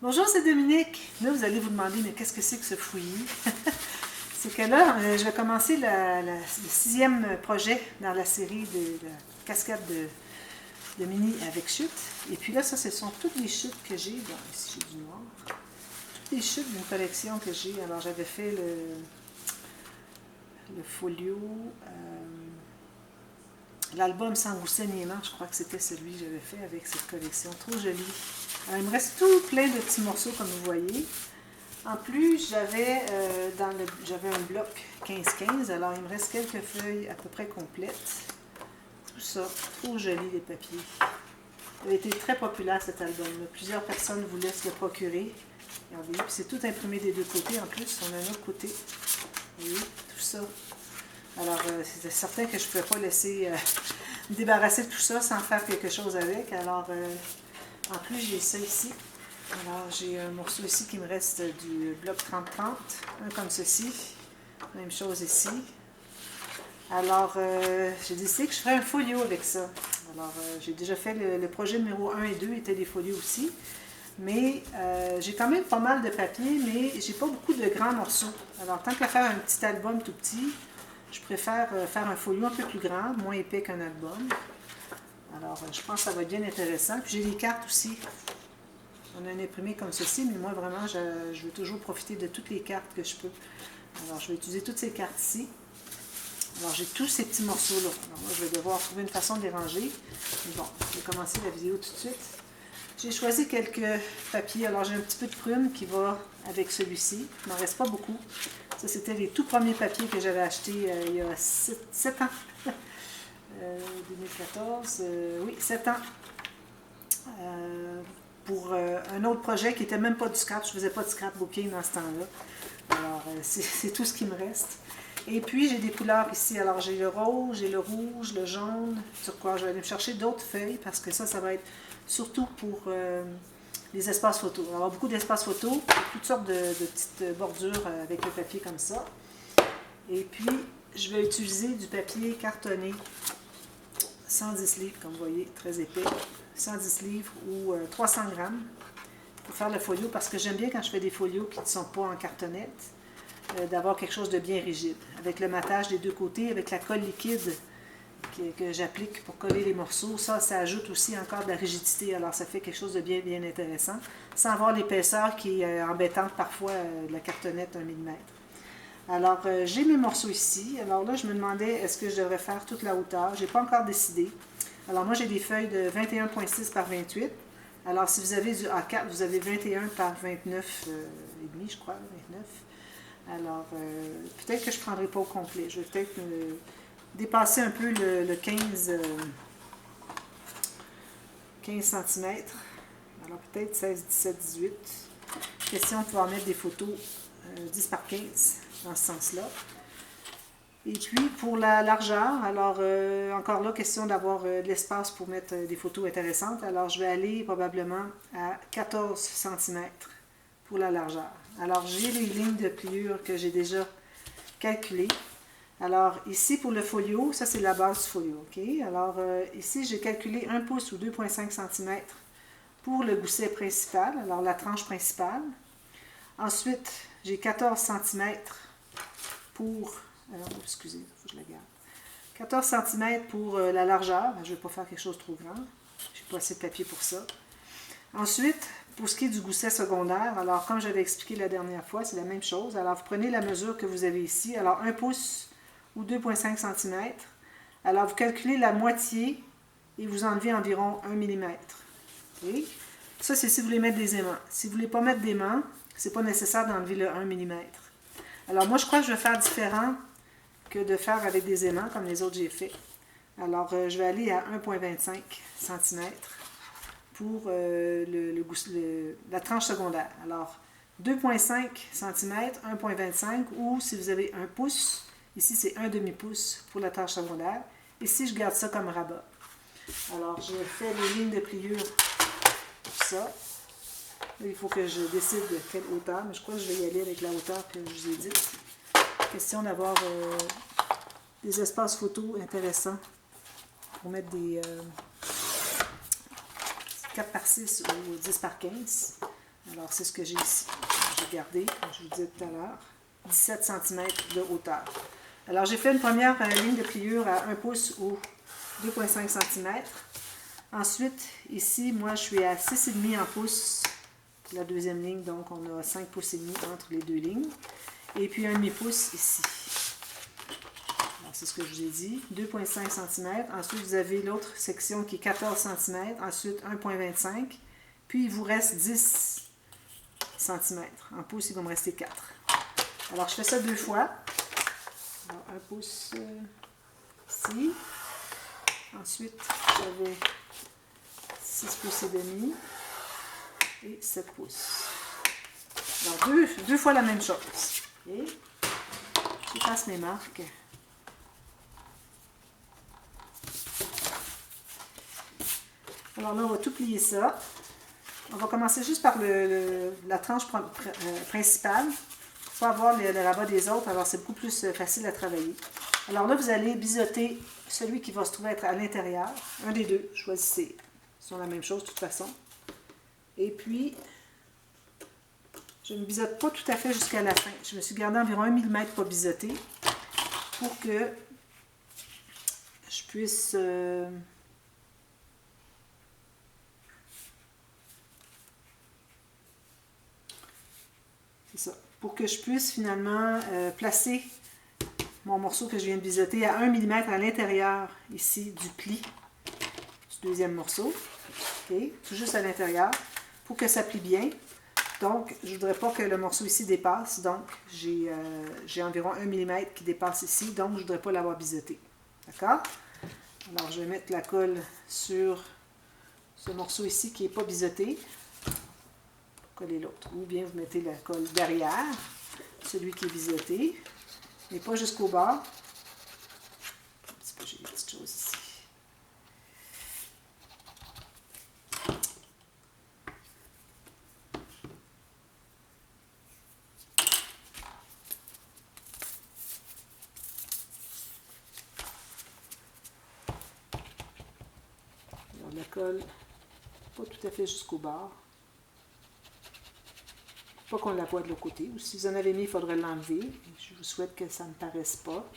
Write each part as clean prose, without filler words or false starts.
Bonjour, c'est Dominique. Là, vous allez vous demander, mais qu'est-ce que c'est que ce fouillis? C'est que là, je vais commencer le 6e projet dans la série de la cascade de mini avec chute. Et puis là, ça, ce sont toutes les chutes que j'ai. Bon, ici, j'ai du noir. Toutes les chutes d'une collection que j'ai. Alors, j'avais fait le folio, l'album Sangousset Niéman, je crois que c'était celui que j'avais fait avec cette collection. Trop joli. Alors, il me reste tout plein de petits morceaux, comme vous voyez. En plus, j'avais un bloc 15-15, alors il me reste quelques feuilles à peu près complètes. Tout ça, trop joli les papiers. Il a été très populaire cet album-là. Plusieurs personnes voulaient se le procurer. Regardez, puis c'est tout imprimé des deux côtés en plus. On a un autre côté. Vous voyez, tout ça. Alors, c'était certain que je ne pouvais pas laisser me débarrasser de tout ça sans faire quelque chose avec. Alors, en plus, j'ai ça ici. Alors, j'ai un morceau ici qui me reste du bloc 30-30, un comme ceci, même chose ici. Alors, j'ai décidé que je ferais un folio avec ça. Alors, j'ai déjà fait le projet numéro 1 et 2, étaient des folios aussi. Mais j'ai quand même pas mal de papier, mais j'ai pas beaucoup de grands morceaux. Alors, tant qu'à faire un petit album tout petit, je préfère faire un folio un peu plus grand, moins épais qu'un album. Alors, je pense que ça va être bien intéressant. Puis j'ai des cartes aussi. On a un imprimé comme ceci, mais moi, vraiment, je veux toujours profiter de toutes les cartes que je peux. Alors, je vais utiliser toutes ces cartes ici. Alors, j'ai tous ces petits morceaux-là. Alors, moi, je vais devoir trouver une façon de les ranger. Mais bon, je vais commencer la vidéo tout de suite. J'ai choisi quelques papiers. Alors, j'ai un petit peu de prune qui va avec celui-ci. Il n'en reste pas beaucoup. Ça, c'était les tout premiers papiers que j'avais achetés il y a 7 ans. 2014, oui, 7 ans. Pour un autre projet qui n'était même pas du scrap. Je ne faisais pas de scrapbooking dans ce temps-là. Alors, c'est tout ce qui me reste. Et puis, j'ai des couleurs ici. Alors, j'ai le rose, j'ai le rouge, le jaune, sur quoi je vais aller me chercher d'autres feuilles parce que ça va être surtout pour les espaces photos. Il va y avoir beaucoup d'espaces photos, toutes sortes de petites bordures avec le papier comme ça. Et puis, je vais utiliser du papier cartonné, 110 livres, comme vous voyez, très épais. 110 livres ou 300 grammes pour faire le folio parce que j'aime bien quand je fais des folios qui ne sont pas en cartonnette, d'avoir quelque chose de bien rigide. Avec le matage des deux côtés, avec la colle liquide que j'applique pour coller les morceaux, ça ajoute aussi encore de la rigidité. Alors ça fait quelque chose de bien, bien intéressant, sans avoir l'épaisseur qui est embêtante parfois de la cartonnette 1 mm. Alors j'ai mes morceaux ici. Alors là, je me demandais est-ce que je devrais faire toute la hauteur. Je n'ai pas encore décidé. Alors moi, j'ai des feuilles de 21,6 par 28. Alors si vous avez du A4, vous avez 21 par 29 et demi, je crois, 29. Alors peut-être que je ne prendrai pas au complet. Je vais peut-être dépasser un peu le 15 cm. Alors peut-être 16, 17, 18. Question de pouvoir mettre des photos 10 par 15 dans ce sens-là. Et puis, pour la largeur, alors encore là, question d'avoir de l'espace pour mettre des photos intéressantes. Alors, je vais aller probablement à 14 cm pour la largeur. Alors, j'ai les lignes de pliure que j'ai déjà calculées. Alors, ici, pour le folio, ça, c'est la base du folio, OK? Alors, ici, j'ai calculé 1 pouce ou 2,5 cm pour le gousset principal, alors la tranche principale. Ensuite, j'ai 14 cm pour... excusez, il faut que je la garde. 14 cm pour la largeur. Je ne vais pas faire quelque chose de trop grand. Je n'ai pas assez de papier pour ça. Ensuite, pour ce qui est du gousset secondaire, alors comme j'avais expliqué la dernière fois, c'est la même chose. Alors, vous prenez la mesure que vous avez ici. Alors, 1 pouce ou 2,5 cm. Alors, vous calculez la moitié et vous enlevez environ 1 mm. Okay? Ça, c'est si vous voulez mettre des aimants. Si vous ne voulez pas mettre d'aimants, ce n'est pas nécessaire d'enlever le 1 mm. Alors, moi, je crois que je vais faire différent que de faire avec des aimants comme les autres j'ai fait. Alors, je vais aller à 1,25 cm pour la tranche secondaire. Alors, 2,5 cm, 1,25 ou si vous avez 1 pouce, ici c'est 1 demi-pouce pour la tranche secondaire. Ici, je garde ça comme rabat. Alors, je fais les lignes de pliure pour ça. Là, il faut que je décide de quelle hauteur, mais je crois que je vais y aller avec la hauteur que je vous ai dit. Question d'avoir des espaces photos intéressants pour mettre des 4 par 6 ou 10 par 15. Alors, c'est ce que j'ai ici. J'ai gardé, comme je vous disais tout à l'heure, 17 cm de hauteur. Alors, j'ai fait une première ligne de pliure à 1 pouce ou 2,5 cm. Ensuite, ici, moi, je suis à 6,5 en pouces pour la deuxième ligne. Donc, on a 5 pouces et demi entre les deux lignes. Et puis, un demi-pouce ici. C'est ce que je vous ai dit, 2,5 cm. Ensuite, vous avez l'autre section qui est 14 cm. Ensuite, 1,25. Puis, il vous reste 10 cm. En pouces, il va me rester 4. Alors, je fais ça 2 fois. Alors, 1 pouce ici. Ensuite, j'avais 6 pouces et demi et 7 pouces. Alors, deux fois la même chose. Okay. Je passe mes marques. Alors là, on va tout plier ça. On va commencer juste par la tranche principale pour avoir le rabat des autres. Alors, c'est beaucoup plus facile à travailler. Alors là, vous allez biseauter celui qui va se trouver être à l'intérieur. Un des deux, choisissez. Ils sont la même chose de toute façon. Et puis, je ne biseaute pas tout à fait jusqu'à la fin. Je me suis gardé environ 1 mm pas biseauté pour que je puisse... c'est ça. Pour que je puisse finalement placer mon morceau que je viens de biseauter à 1 mm à l'intérieur ici du pli du deuxième morceau. Okay. Tout juste à l'intérieur pour que ça plie bien. Donc, je ne voudrais pas que le morceau ici dépasse. Donc, j'ai environ 1 mm qui dépasse ici. Donc, je ne voudrais pas l'avoir biseauté. D'accord? Alors, je vais mettre la colle sur ce morceau ici qui n'est pas biseauté. Coller l'autre. Ou bien vous mettez la colle derrière celui qui est biseauté, mais pas jusqu'au bord. Un petit peu, j'ai des petites choses ici. Alors la colle, pas tout à fait jusqu'au bord. Pas qu'on la voit de l'autre côté. Ou si vous en avez mis, il faudrait l'enlever. Je vous souhaite que ça ne paraisse pas.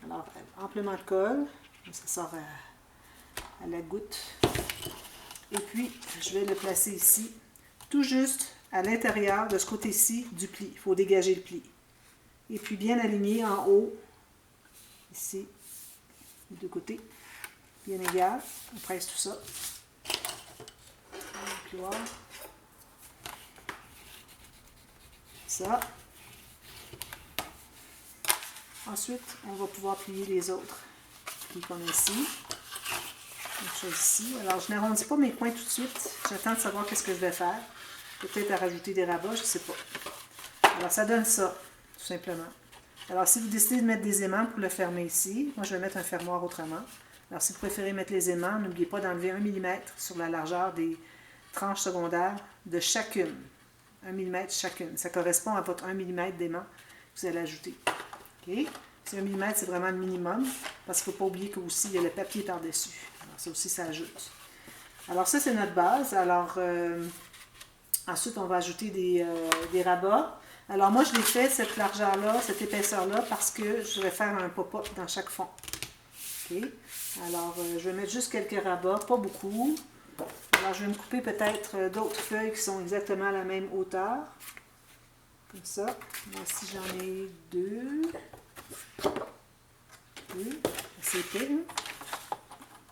Alors, amplement de colle. Ça sort à la goutte. Et puis, je vais le placer ici, tout juste à l'intérieur de ce côté-ci du pli. Il faut dégager le pli. Et puis, bien aligné en haut, ici, les deux côtés, bien égal. On presse tout ça. Ça. Ensuite, on va pouvoir plier les autres plis qu'on a ici. Une chose ici. Alors, je n'arrondis pas mes coins tout de suite. J'attends de savoir qu'est-ce que je vais faire. Peut-être à rajouter des rabats, je ne sais pas. Alors, ça donne ça, tout simplement. Alors, si vous décidez de mettre des aimants pour le fermer ici, moi, je vais mettre un fermoir autrement. Alors, si vous préférez mettre les aimants, n'oubliez pas d'enlever 1 mm sur la largeur des tranches secondaires de chacune. 1 mm chacune. Ça correspond à votre 1 mm d'aimant que vous allez ajouter. Okay? Si 1 mm, c'est vraiment le minimum, parce qu'il ne faut pas oublier qu'aussi, il y a le papier par-dessus. Alors, ça aussi, ça ajoute. Alors, ça, c'est notre base. Alors, ensuite, on va ajouter des rabats. Alors, moi, je l'ai fait, cette largeur-là, cette épaisseur-là, parce que je vais faire un pop-up dans chaque fond. Okay? Alors, je vais mettre juste quelques rabats, pas beaucoup. Alors, je vais me couper peut-être d'autres feuilles qui sont exactement à la même hauteur. Comme ça. Moi, ici, j'en ai deux. C'est épais, hein?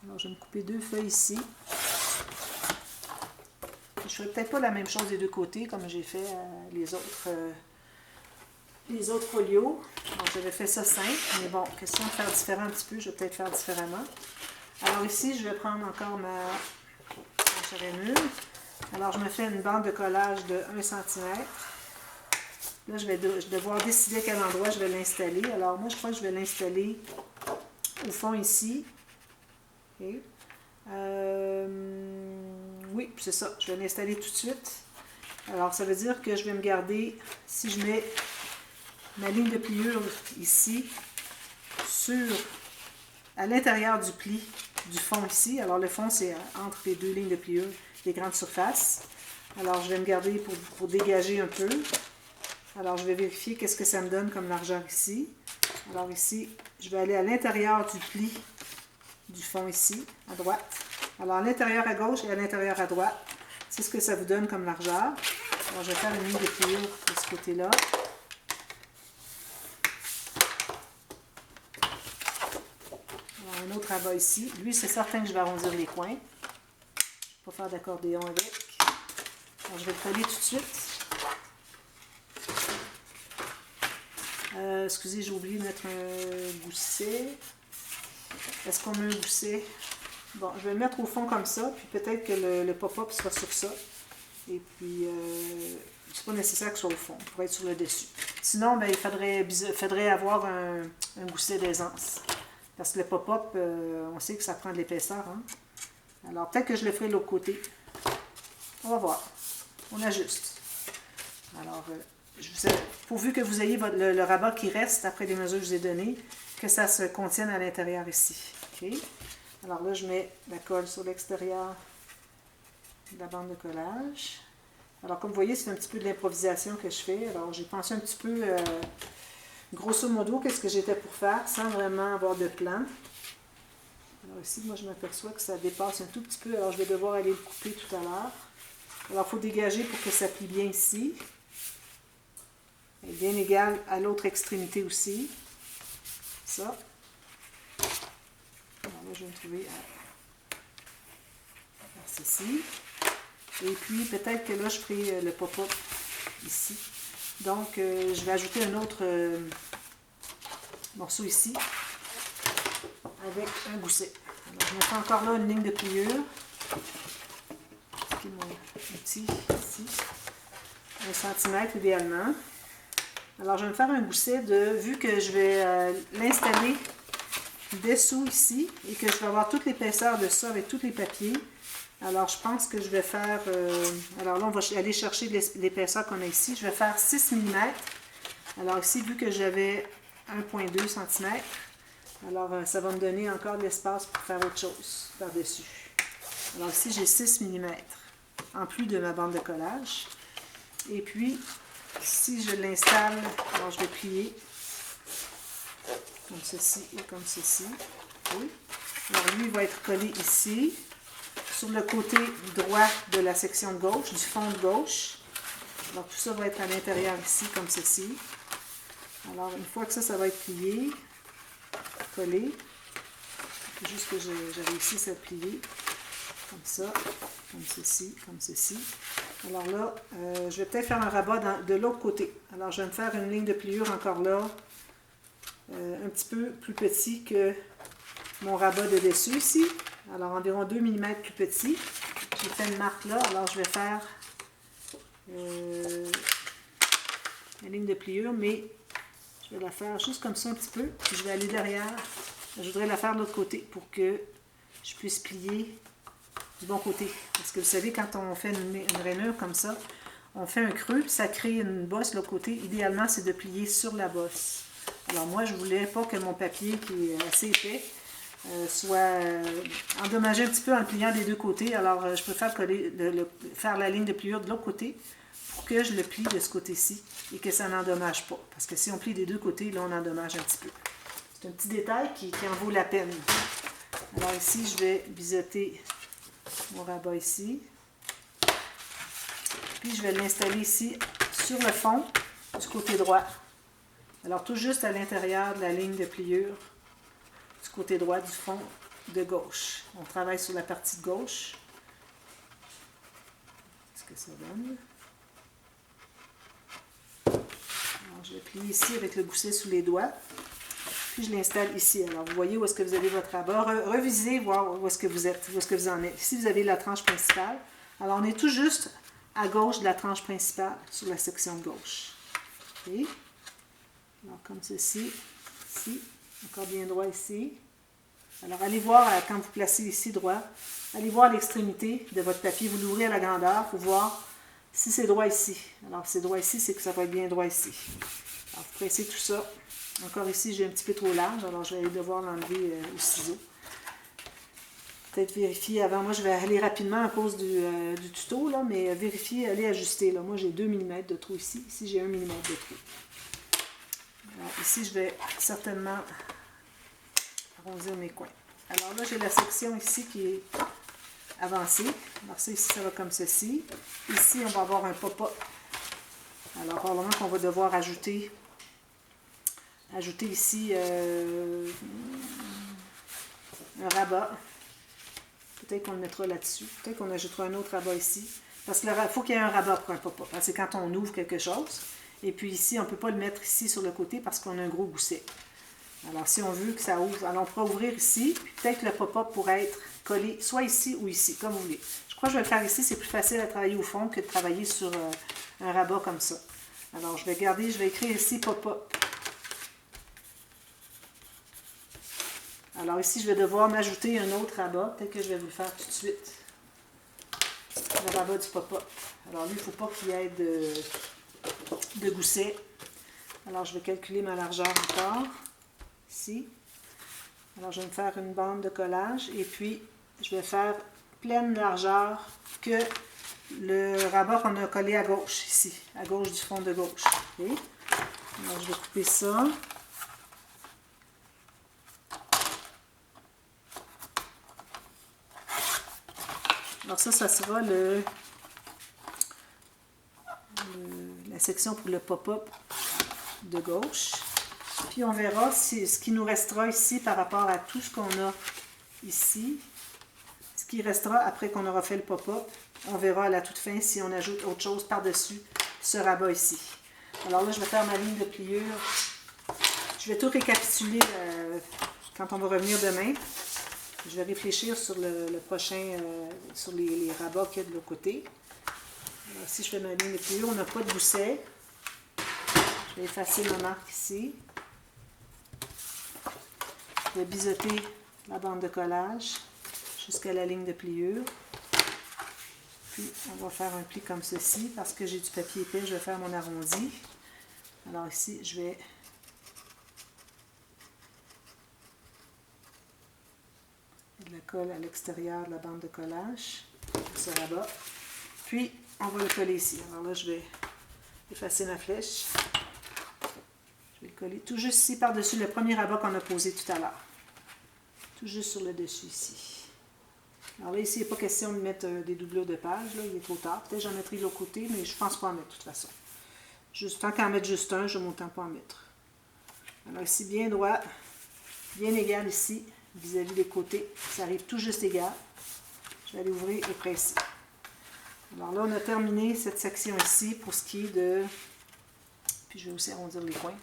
Alors, je vais me couper 2 feuilles ici. Je ne ferai peut-être pas la même chose des deux côtés, comme j'ai fait les autres folios. Donc, j'avais fait ça simple, mais bon, question de faire différent un petit peu, je vais peut-être faire différemment. Alors ici, je vais prendre encore ma rainure. Alors, je me fais une bande de collage de 1 cm. Là, je vais devoir décider à quel endroit je vais l'installer. Alors, moi, je crois que je vais l'installer au fond ici. Okay. Oui, c'est ça. Je vais l'installer tout de suite. Alors, ça veut dire que je vais me garder, si je mets ma ligne de pliure ici, à l'intérieur du pli du fond ici. Alors, le fond, c'est entre les deux lignes de pliure des grandes surfaces. Alors, je vais me garder pour dégager un peu. Alors, je vais vérifier qu'est-ce que ça me donne comme largeur ici. Alors ici, je vais aller à l'intérieur du pli du fond ici, à droite. Alors, à l'intérieur à gauche et à l'intérieur à droite, c'est ce que ça vous donne comme largeur. Alors, je vais faire une ligne de pliure de ce côté-là. Alors, un autre rabat ici. Lui, c'est certain que je vais arrondir les coins. Je ne vais pas faire d'accordéon avec. Alors, je vais le coller tout de suite. Excusez, j'ai oublié de mettre un gousset. Est-ce qu'on met un gousset? Bon, je vais le mettre au fond comme ça, puis peut-être que le pop-up sera sur ça. Et puis, c'est pas nécessaire que ce soit au fond, il pourrait être sur le dessus. Sinon, ben, il faudrait avoir un gousset d'aisance. Parce que le pop-up, on sait que ça prend de l'épaisseur. Hein? Alors, peut-être que je le ferai de l'autre côté. On va voir. On ajuste. Alors, pourvu que vous ayez le rabat qui reste après les mesures que je vous ai données, que ça se contienne à l'intérieur ici. Okay? Alors là, je mets la colle sur l'extérieur de la bande de collage. Alors, comme vous voyez, c'est un petit peu de l'improvisation que je fais. Alors, j'ai pensé un petit peu, grosso modo, qu'est-ce que j'étais pour faire, sans vraiment avoir de plan. Alors ici, moi, je m'aperçois que ça dépasse un tout petit peu. Alors, je vais devoir aller le couper tout à l'heure. Alors, il faut dégager pour que ça plie bien ici. Et bien égal à l'autre extrémité aussi. Ça. Alors là, je vais me trouver à faire ceci. Et puis, peut-être que là, je ferai le pop-up ici. Donc, je vais ajouter un autre morceau ici avec un gousset. Alors, je mettrai encore là une ligne de pliure. Mon outil ici. 1 cm idéalement. Alors, je vais me faire un gousset vu que je vais l'installer dessous ici et que je vais avoir toute l'épaisseur de ça avec tous les papiers. Alors, je pense que je vais faire... alors là, on va aller chercher l'épaisseur qu'on a ici. Je vais faire 6 mm. Alors ici, vu que j'avais 1,2 cm, alors ça va me donner encore de l'espace pour faire autre chose par-dessus. Alors ici, j'ai 6 mm en plus de ma bande de collage. Et puis, si je l'installe, alors je vais plier comme ceci et comme ceci. Oui. Alors lui, il va être collé ici, sur le côté droit de la section de gauche, du fond de gauche. Alors tout ça va être à l'intérieur ici, comme ceci. Alors une fois que ça va être plié, collé, juste que j'ai réussi à plier, comme ça, comme ceci, comme ceci. Alors là, je vais peut-être faire un rabat de l'autre côté. Alors je vais me faire une ligne de pliure encore là, un petit peu plus petit que mon rabat de dessus ici. Alors environ 2 mm plus petit. J'ai fait une marque là, alors je vais faire la ligne de pliure, mais je vais la faire juste comme ça un petit peu. Puis je vais aller derrière. Je voudrais la faire de l'autre côté pour que je puisse plier du bon côté. Parce que vous savez, quand on fait une rainure comme ça, on fait un creux, puis ça crée une bosse de l'autre côté. Idéalement, c'est de plier sur la bosse. Alors moi, je ne voulais pas que mon papier, qui est assez épais, soit endommagé un petit peu en le pliant des deux côtés. Alors, je préfère faire la ligne de pliure de l'autre côté pour que je le plie de ce côté-ci et que ça n'endommage pas. Parce que si on plie des deux côtés, là, on endommage un petit peu. C'est un petit détail qui en vaut la peine. Alors ici, je vais biseauter mon rabat ici. Puis, je vais l'installer ici sur le fond du côté droit. Alors, tout juste à l'intérieur de la ligne de pliure du côté droit du fond de gauche. On travaille sur la partie de gauche. Qu'est-ce que ça donne? Alors, je vais plier ici avec le gousset sous les doigts. Puis, je l'installe ici. Alors, vous voyez où est-ce que vous avez votre rabat. Revisez, voir où est-ce que vous êtes, où est-ce que vous en êtes. Ici, vous avez la tranche principale. Alors, on est tout juste à gauche de la tranche principale sur la section de gauche. Okay. Alors, comme ceci, ici, encore bien droit ici. Alors, allez voir, quand vous placez ici droit, allez voir l'extrémité de votre papier. Vous l'ouvrez à la grandeur pour voir si c'est droit ici. Alors, si c'est droit ici, c'est que ça va être bien droit ici. Alors, vous pressez tout ça. Encore ici, j'ai un petit peu trop large, alors je vais devoir l'enlever au ciseau. peut-être vérifier avant. Moi, je vais aller rapidement à cause du tuto, là, mais vérifier, aller ajuster. Là. Moi, j'ai 2 mm de trou ici. Ici, j'ai 1 mm de trou. Alors, ici, je vais certainement arrondir mes coins. Alors là, j'ai la section ici qui est avancée. Alors ça, ici, ça va comme ceci. Ici, on va avoir un pop-up. Alors, probablement qu'on va devoir ajouter ici un rabat. Peut-être qu'on le mettra là-dessus. Peut-être qu'on ajoutera un autre rabat ici. Parce qu'il faut qu'il y ait un rabat pour un pop-up. C'est quand on ouvre quelque chose. Et puis ici, on ne peut pas le mettre ici sur le côté parce qu'on a un gros gousset. Alors, si on veut que ça ouvre, alors on pourra ouvrir ici. Puis peut-être le pop-up pourrait être collé soit ici ou ici, comme vous voulez. Je crois que je vais le faire ici. C'est plus facile à travailler au fond que de travailler sur un rabat comme ça. Alors, je vais écrire ici pop-up. Alors ici, je vais devoir m'ajouter un autre rabat. Peut-être que je vais vous le faire tout de suite. Le rabat du pop-up. Alors lui, il ne faut pas qu'il y ait de gousset. Alors je vais calculer ma largeur encore. Ici. Alors je vais me faire une bande de collage. Et puis, je vais faire pleine largeur que le rabat qu'on a collé à gauche, ici. À gauche du fond de gauche. Okay. Alors je vais couper ça. Alors ça sera la section pour le pop-up de gauche. Puis on verra ce qui nous restera ici par rapport à tout ce qu'on a ici. Ce qui restera après qu'on aura fait le pop-up. On verra à la toute fin si on ajoute autre chose par-dessus ce rabat ici. Alors là, je vais faire ma ligne de pliure. Je vais tout récapituler quand on va revenir demain. Je vais réfléchir sur le prochain, sur les rabats qu'il y a de l'autre côté. Alors, si je fais ma ligne de pliure, on n'a pas de gousset. Je vais effacer ma marque ici. Je vais biseauter la bande de collage jusqu'à la ligne de pliure. Puis, on va faire un pli comme ceci. Parce que j'ai du papier épais, je vais faire mon arrondi. Alors ici, je vais de la colle à l'extérieur de la bande de collage, ce rabat. Puis, on va le coller ici. Alors là, je vais effacer ma flèche. Je vais le coller tout juste ici par-dessus le premier rabat qu'on a posé tout à l'heure. Tout juste sur le dessus ici. Alors là, ici, il n'est pas question de mettre des doublures de page. Là, il est trop tard. Peut-être que j'en mettrai de l'autre côté, mais je ne pense pas en mettre de toute façon. Juste, tant qu'à en mettre juste un, je ne m'entends pas en mettre. Alors ici, bien droit, bien égal ici. Vis-à-vis des côtés, ça arrive tout juste égal. Je vais aller ouvrir et presser. Alors là, on a terminé cette section ici pour ce qui est de... Puis je vais aussi arrondir les coins.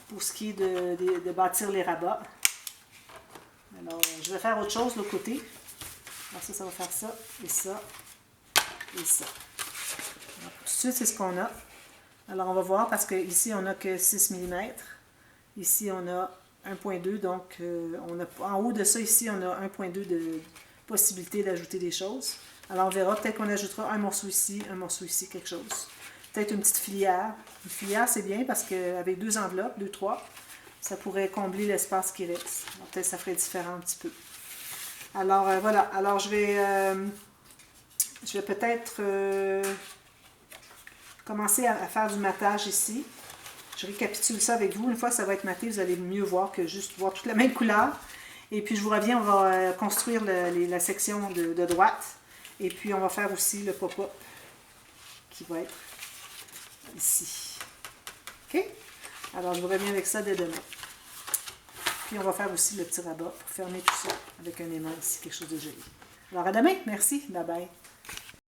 Pour ce qui est de bâtir les rabats. Alors, je vais faire autre chose de l'autre côté. Alors ça va faire ça, et ça, et ça. Alors, tout de suite, c'est ce qu'on a. Alors, on va voir, parce qu'ici, on n'a que 6 mm. Ici, on a 1.2, donc en haut de ça ici, on a 1.2 de possibilité d'ajouter des choses. Alors on verra, peut-être qu'on ajoutera un morceau ici, quelque chose. Peut-être une petite filière. Une filière, c'est bien parce qu'avec 2 enveloppes, 2, 3, ça pourrait combler l'espace qui reste. Peut-être ça ferait différent un petit peu. Alors voilà, alors je vais peut-être commencer à faire du matage ici. Je récapitule ça avec vous. Une fois que ça va être maté, vous allez mieux voir que juste voir toute la même couleur. Et puis je vous reviens, on va construire la section de droite. Et puis on va faire aussi le pop-up qui va être ici. OK? Alors je vous reviens avec ça dès demain. Puis on va faire aussi le petit rabat pour fermer tout ça avec un aimant ici, quelque chose de joli. Alors à demain, merci, bye bye.